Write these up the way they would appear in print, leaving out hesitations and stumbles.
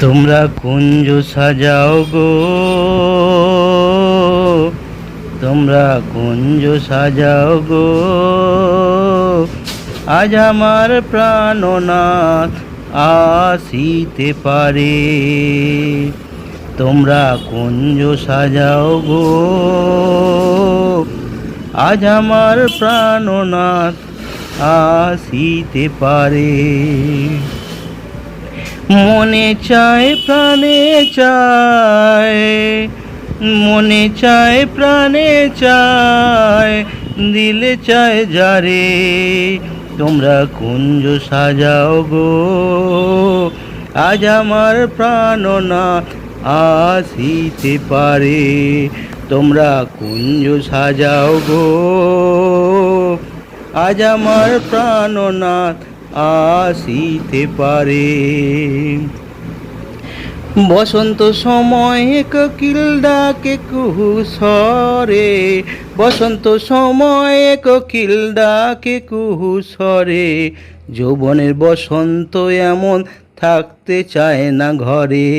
তোমরা কুঞ্জ সাজাও গো, তোমরা কুঞ্জ সাজাও গো, আজ আমার প্রাণনাথ আসিতে পারে। তোমরা কুঞ্জ সাজাও গো, আজ আমার প্রাণনাথ আসিতে পারে। মনে চায় প্রাণে চায়, মনে চায় প্রাণে চায়, দিলে চায় যারে। তোমরা কুঞ্জ সাজাও গো, আজ আমার প্রাণনাথ আসিতে পারে। তোমরা কুঞ্জ সাজাও গো, আজ আমার প্রাণনাথ আসিতে পারে। বসন্ত সময় কোকিল ডাকে কুহু স্বরে, বসন্ত সময় কোকিল ডাকে কুহু স্বরে। যৌবনের বসন্ত এমন থাকতে চায় না ঘরে,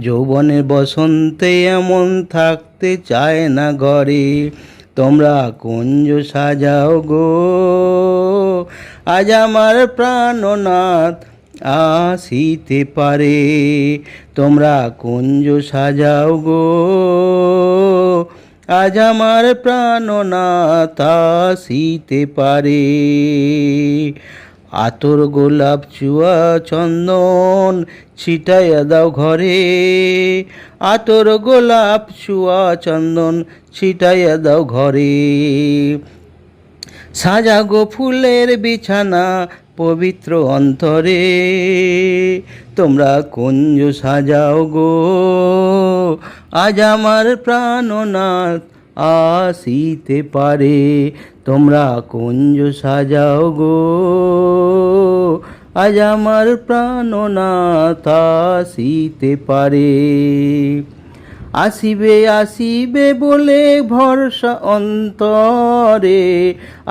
যৌবনের বসন্তে এমন থাকতে চায় না ঘরে। তোমরা কুঞ্জ সাজাও গো, আজ আমার প্রাণনাথ আসিতে পারে। তোমরা কুঞ্জ সাজাও গো, আজ আমার প্রাণনাথ আসিতে পারে। আতর গোলাপ চুয়া চন্দন ছিটাইয়া দাও ঘরে, আতর গোলাপ চুয়া চন্দন ছিটাইয়া দাও ঘরে। সাজাগো ফুলের বিছানা পবিত্র অন্তরে। তোমরা কুঞ্জ সাজাও গো, আজ আমার প্রাণনাথ আসিতে পারে। তোমরা কুঞ্জ সাজাও গো, আজ আমার প্রাণনাথ আসিতে পারে। আসিবে আসিবে বলে ভরসা অন্তরে,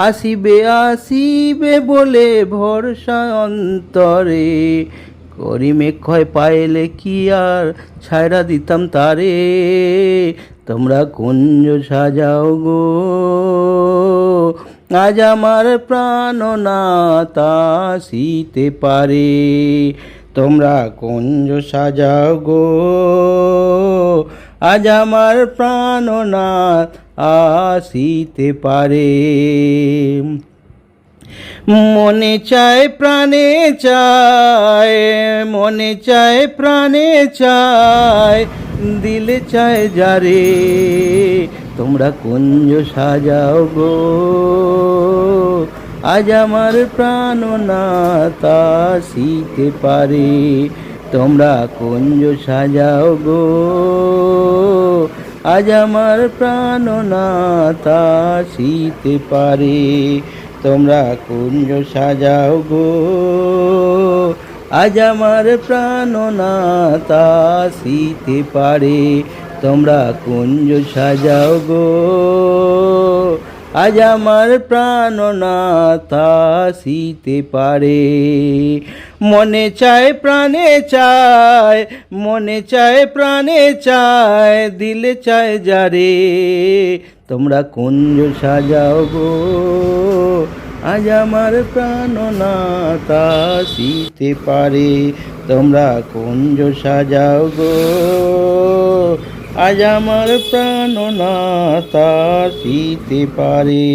আসিবে আসিবে বলে ভরসা অন্তরে। করিমে ক্ষয় পাইলে কি আর ছাইড়া দিতাম তারে। তোমরা কুঞ্জ সাজাও গো, আজ আমার প্রাণনাথ আসিতে পারে। তোমরা কুঞ্জ সাজাও গো, আজ আমার প্রাণনাথ আসিতে পারে। মনে চায় প্রাণে চায়, মনে চায় প্রাণে চায়, দিলে চায় যারে। তোমরা কুঞ্জ সাজাও গো, আজ আমার প্রাণনাথ আসিতে পারে। তোমরা কুঞ্জ সাজাও গো, আজ আমার প্রাণনাথ আসিতে পারে। তোমরা কুঞ্জ সাজাও গো, আজ আমার প্রাণনাথ আসিতে পারে। তোমরা কুঞ্জ সাজাও গো, আজ আমার প্রাণনাথ আসিতে পারে। মনে চায় প্রাণে চায়, মনে চায় প্রাণে চায়, দিলে চায় যারে। তোমরা কুঞ্জ সাজাও গো, আজ আমার প্রাণনাথ আসিতে পারে। তোমরা কুঞ্জ সাজাও গো, আজ আমার প্রাণনাথ আসিতে পারে।